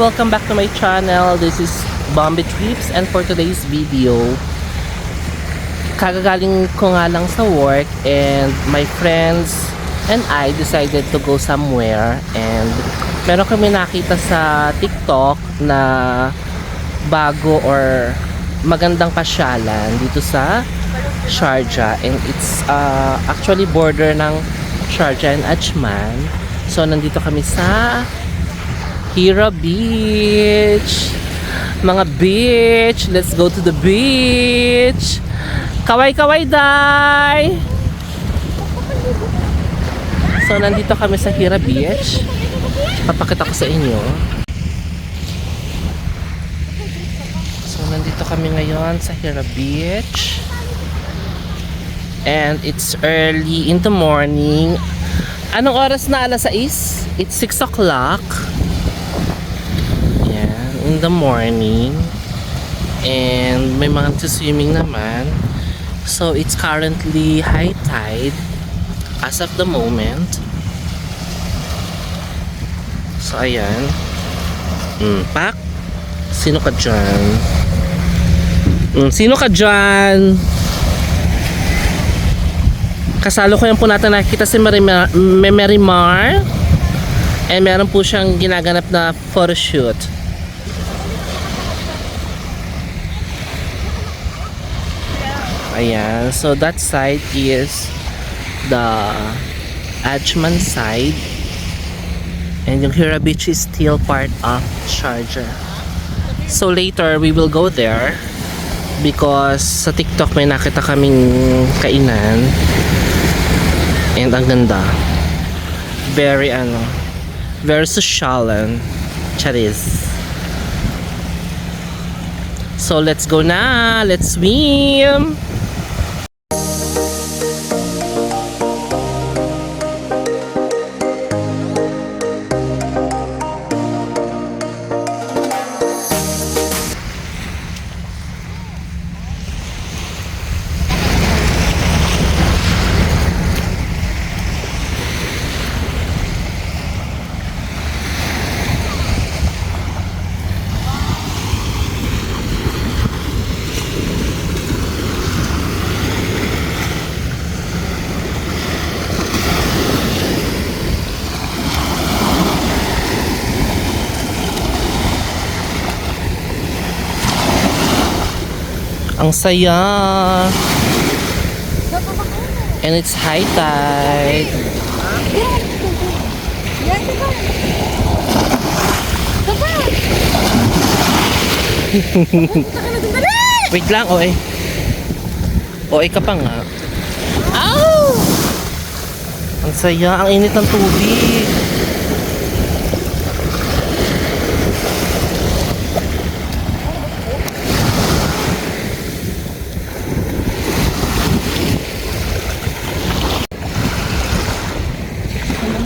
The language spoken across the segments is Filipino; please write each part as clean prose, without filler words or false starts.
welcome back to my channel. This is Bombay Trips, and for today's video, kagagaling ko nga lang sa work and my friends and I decided to go somewhere, and meron kami nakita sa TikTok na bago or magandang pasyalan dito sa Sharjah, and it's actually border ng Sharjah and Ajman. So nandito kami sa Hira Beach. Mga beach, let's go to the beach. Kaway-kaway, day! So nandito kami sa Hira Beach. Papakita ko sa inyo. So nandito kami ngayon sa Hira Beach. And it's early in the morning. Anong oras na? Alas 6? It's 6 o'clock. Yan, in the morning. And may mga swimming naman. So it's currently high tide as of the moment. So ayan. Pak, sino ka dyan? Sino ka dyan? Kasalukuyan po natin nakikita si Marimar, and meron po siyang ginaganap na photoshoot. Ayan, so that side is the Ajman side, and yung Hira Beach is still part of Sharjah. So later we will go there because sa TikTok may nakita kaming kainan. And ang ganda. Very very socialan. Charis. So let's go na. Let's swim. Ang saya. And it's high tide. Wait lang, oy. Oy ka pa nga. Ow! Ang saya, ang init ng tubig.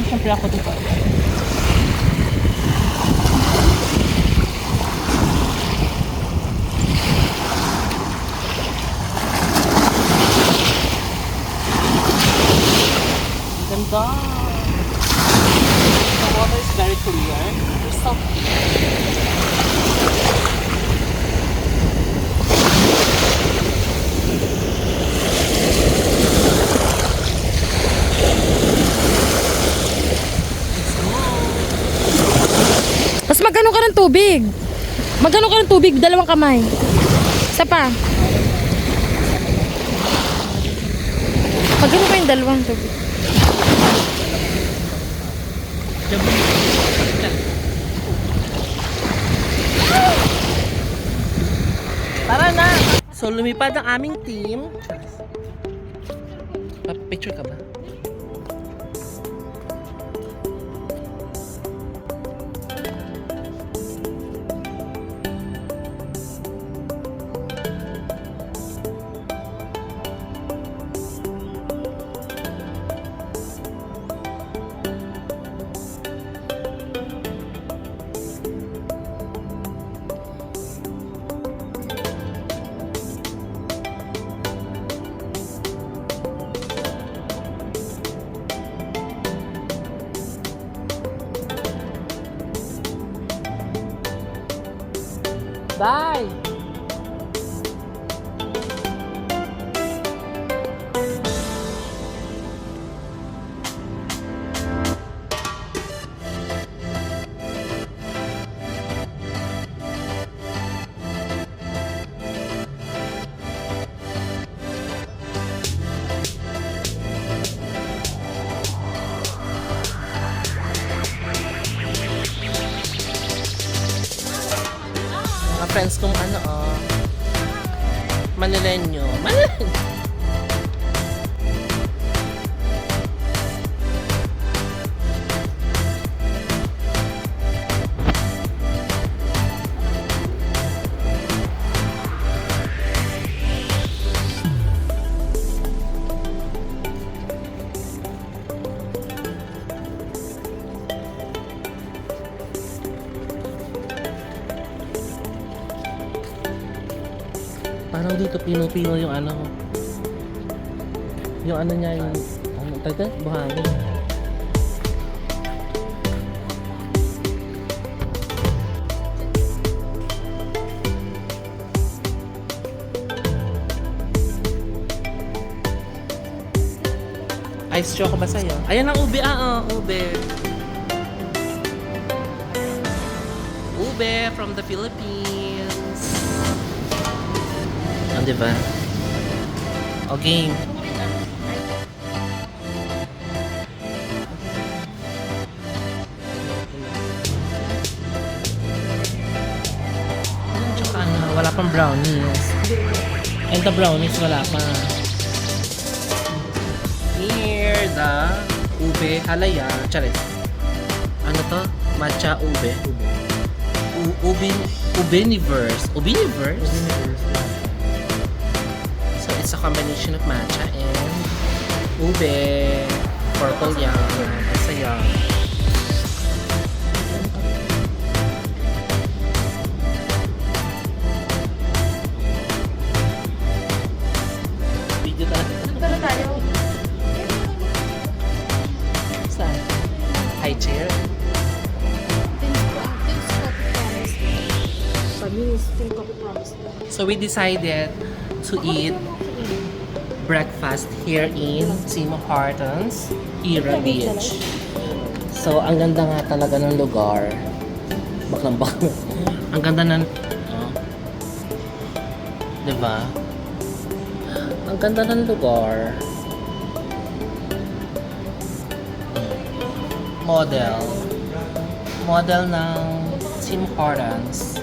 Siyempre ako dito. Ganda. The water is very clear. There's something. Mas magano ka ng tubig. Magano ka ng tubig, dalawang kamay. Isa pa. Magano ka yung dalawang tubig. Tara na! So lumipad ang aming team. Picture ka ba? Bye! Mga friends kong ano, Manileño. Manileño. Parang dito pino-pino yung ano. Yung ano niya, yung ano taga? Buhangin. Ice choco ba sa'yo? Ayan ang ube, ube. Ube from the Philippines. Oh, diba? O, game. Tsaka ano, wala pang brownies. And the brownies, wala pa. Here, the ube halaya. Charis. Ano to? Matcha ube. Ubeniverse. Ubeniverse? So it's a combination of matcha and ube. Purple yan. Masaya. Video tayo. Tara tayo. Saan? High chair? So we decided to eat breakfast here in Simo Hortons, Hira Beach. So ang ganda nga talaga ng lugar. Baklang baklang. Ang ganda ng... Oh. Diba? Ang ganda ng lugar. Model. Model ng Simo Hortons.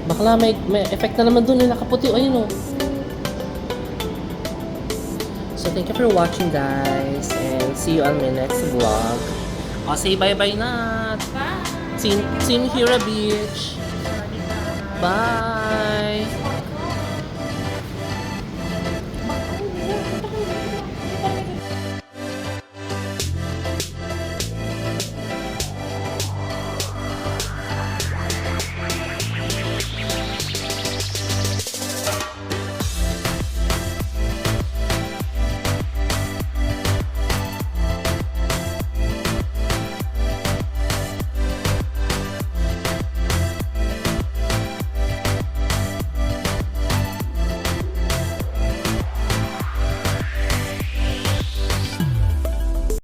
Bakla, may effect na naman dun. Nakaputi. Ayun, oh. So, thank you for watching, guys. And see you on my next vlog. O, say bye-bye na. Bye! See you in Hira Beach. Bye!